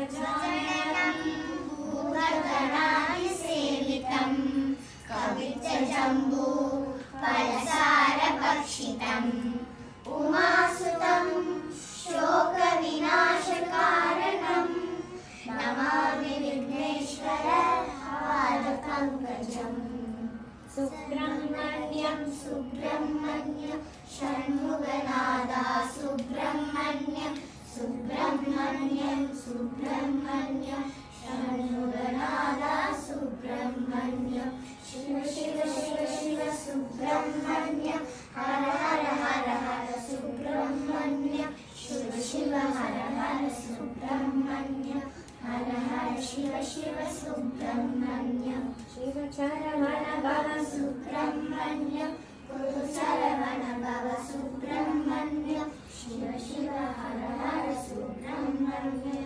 गजाननं भूतगणादिसेवितं कवित्वजम्बू फलसारभक्षितम् उमासुतं शोकविनाशकारणं नमामि विघ्नेश्वर पादपङ्कजम् सुब्रह्मण्यं सुब्रह्मण्यं षण्मुखनादा सुब्रह्मण्यं सुब्रह्मण्यं सुब्रह्मण्यं षण्मुखनादा सुब्रह्मण्यं शिव शिव शिव शिव सुब्रह्मण्यं हर हर हर हर सुब्रह्मण्यं शिव शिव हर हर सुब्रह्मण्यं हर हर शिव शिव सुब्रह्मण्यं शिव शरवण भव सुब्रह्मण्यं गुरु शरवण भव सुब्रह्मण्यं शिव शिव हर हर सुब्रह्मण्यं